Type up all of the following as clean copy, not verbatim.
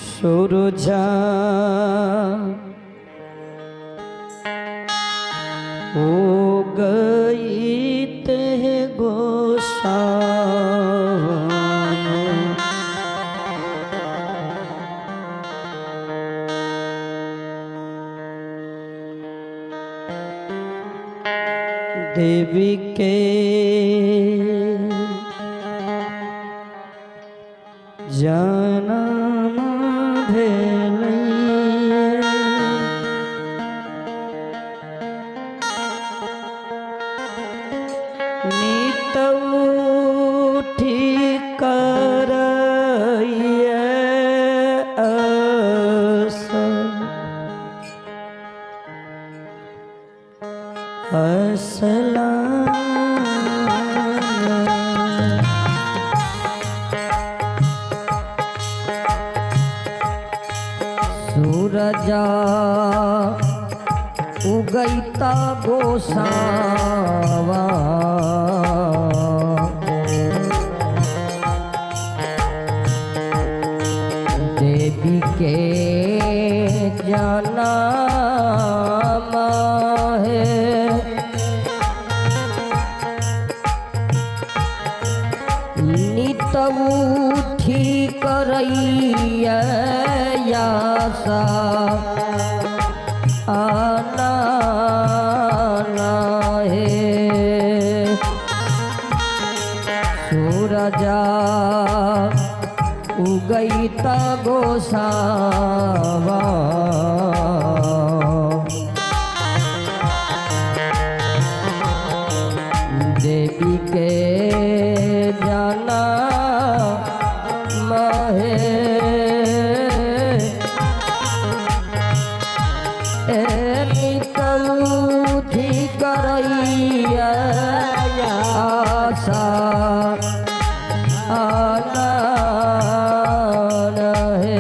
सुरजा हो गई ते गोसावण, देवी के जनम भेलैये, नित उठी करैये असलाम। सूरजा उगैता गोसावा, देवी के जनम है, नित उठी करैया आशा आना है। सूरजा उगैता गोसावा, देवी के जनम है, नित उठी करैया आशा आना है।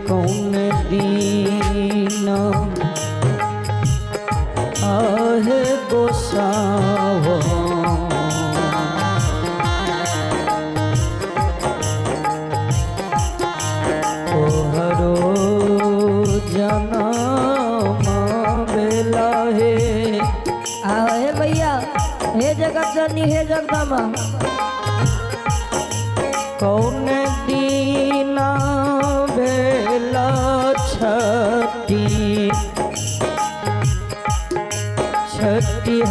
कौन दीन आहे गोसावण, तोहरो जनम भेला हे। हे भैया, हे जगत जननी, हे जगदम्बा, कौन दीना भेला छठी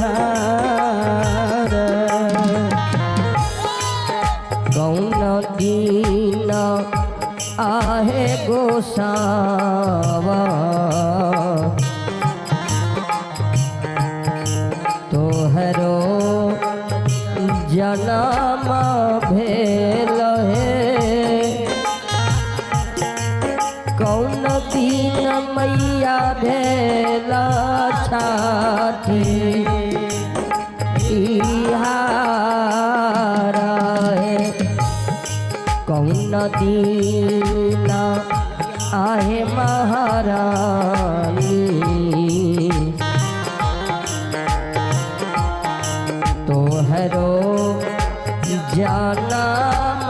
छठिहार, कौन दीन आहे गोसावा, तोहरो जनम भेल है। कौन दीन मैया भेल छठी इहार है, कौन दीन आहे महारानी, तोहरो जनम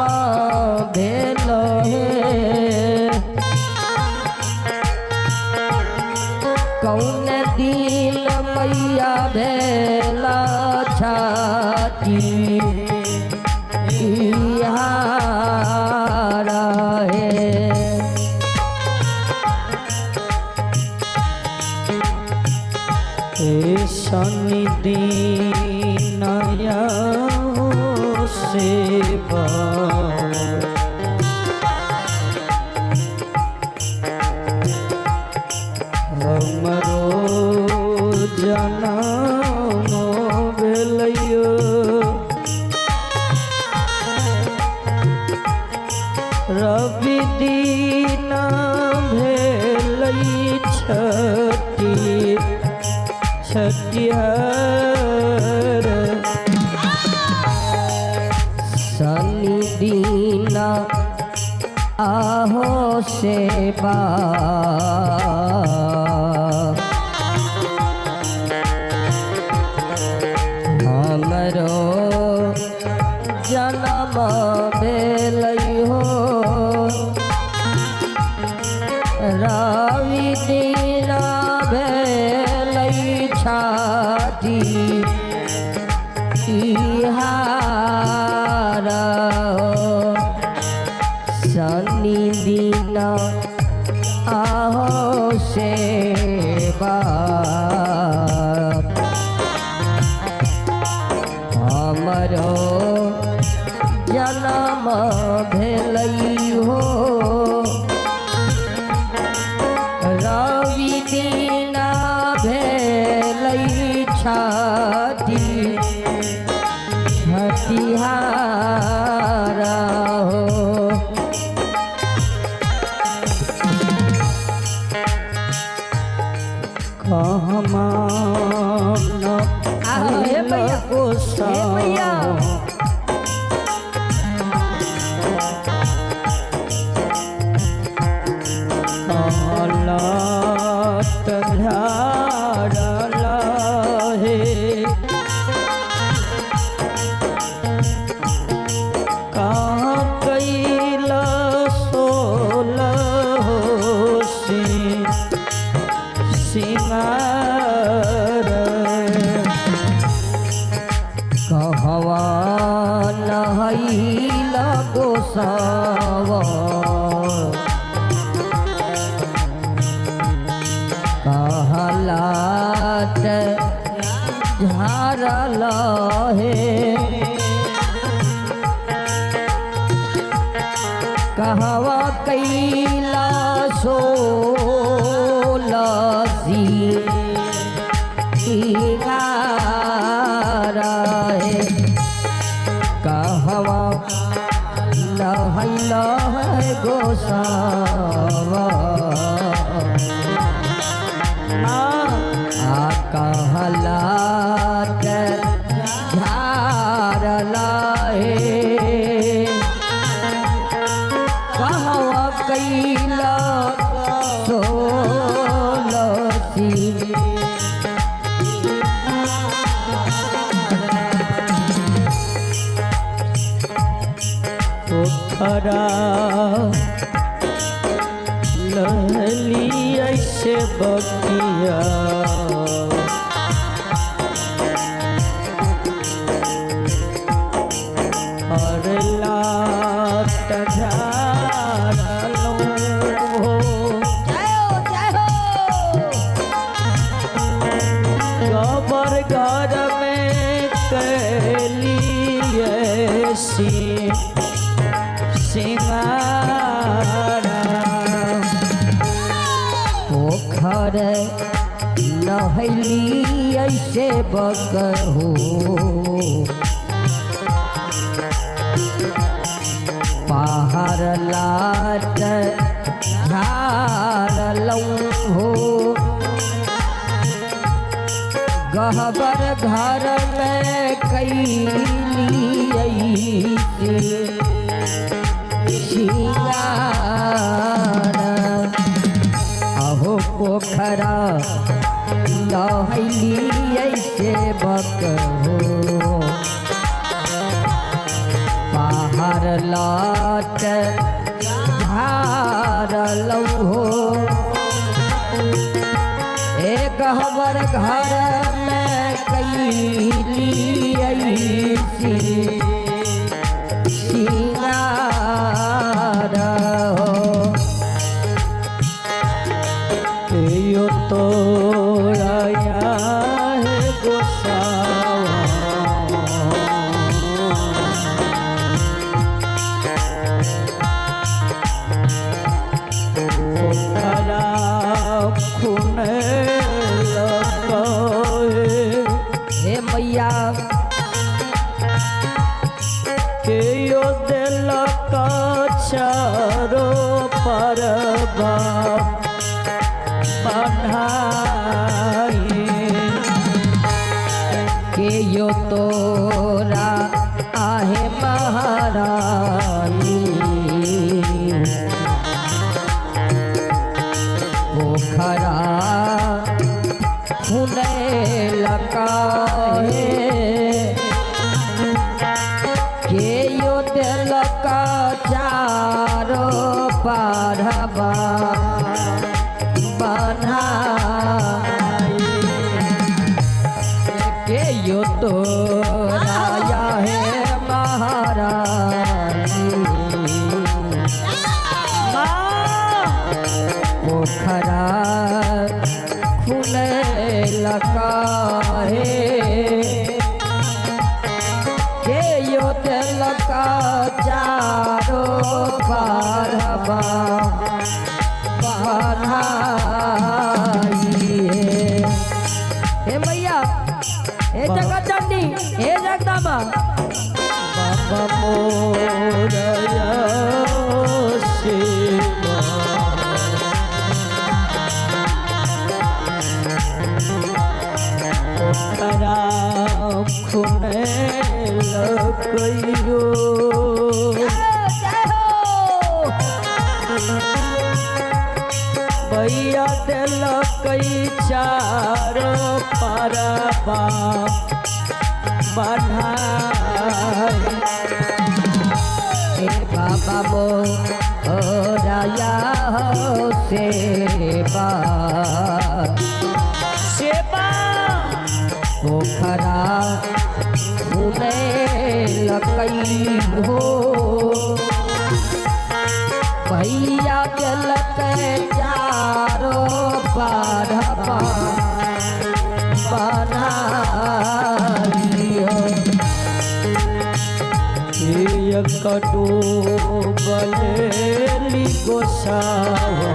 भेल है। कौन दीन मैया भेल छठी इहार है। शनि दीन सेवा, हमरो जनम भेलैयो, रवि दीन भेलै छठी छठिहार, शनि दीन आहो सेवा, हमरो भेलै हो रवि दिन भेलै छठी तिहार शनि दिन आहो सेवा हमरो जन्म भेलै हो रवि दिन भेलै छठिहार हो कहमा न हे भैया गोसा हे भैया लत झाड़ला हे कहाँ कैल सोलह सिंगार कहवा नहैल गोसावा कहलात झारल हे कहवा कैला सोलसी सिंगार हे कहवा नहैल गोसावा कहलात झारला हे कहवा कैला सोलसी पोखरा लहली ऐसे बकिया और लात झाड़लो गोबर घर में कैलिए सिंगार पोखर नहैली ऐसे बकहो पहाड़ लाट झाड़लौं हो गहबर घर में कैली सिंगार अहो पोखरा नहैली ऐसे बकहो पहाड़ लाट झाड़लौं हो एक हमर घर में कैली सिंगार हो यो तोरा है गोसावा पोखरा खुने हे मैया के यो दिल का चारो परबा बन्हाई के यो तोरा आहे महारानी पोखरा खुने लगा के यो दे के यो तो राया है महारानी पोखरा खुले लगा है के यो लगा चारो बारबा हे मैया हे जगत जननी हे जगदम्बा बाबा मोरया शिवा पोखरा खुने लगइयो भैया दिल कई चार परबा बढ़ाई बाबा मो राया सेवा सेवा पोखरा खुले लकई हो भैया जल के चारो बारबा बनाइयो कटो बलेली गोसावा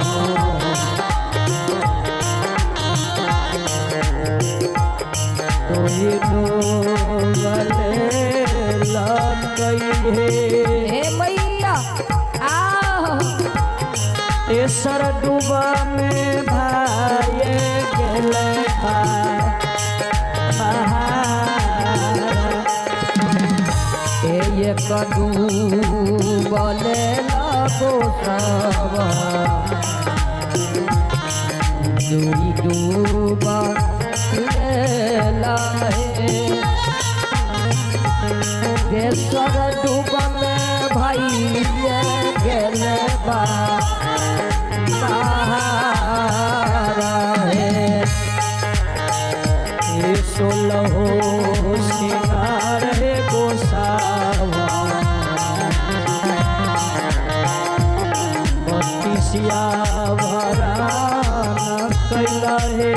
तोय नो बले लगई हे मैया एसर डूबा में भाए गेले ये डूबले लगो सब दुई डूबा एसर डूबा में भाई गेले बा सोलहो सिंगार रे गोसावा बत्तीसिया भरा कैला हे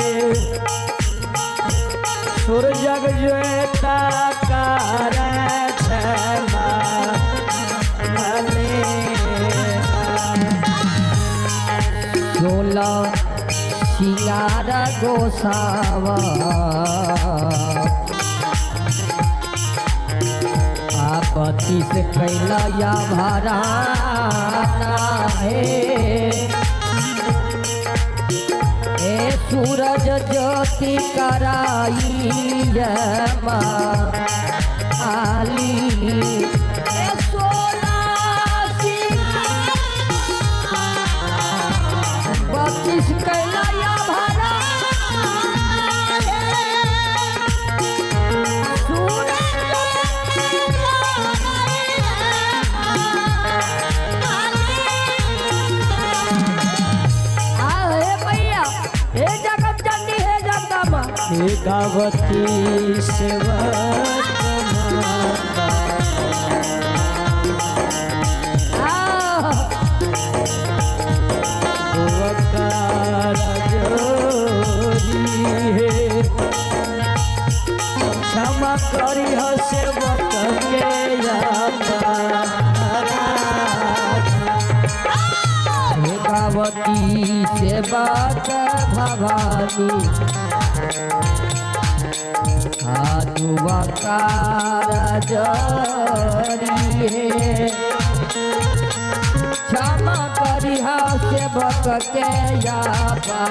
सुर जग ज्वेता कार छमा सोलह सिंगार गोसावा आपत्ति से कैला या भराना है ए सूरज ज्योति कराई आली बत्तीस कैला या भरा हे गावती सेवा क्षमा करी हो सेवक के हे गावती सेवा भवानी आदुवाकार जरी क्षमा करिहा सेवक के यापा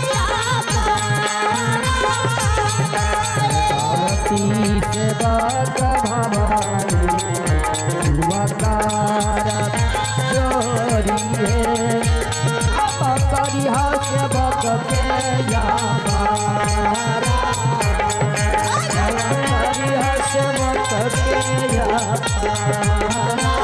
Yeah. सेवक भवानी उपकार जोरी है करिहा सेवक के यापारा करिहा सेवक के यापारा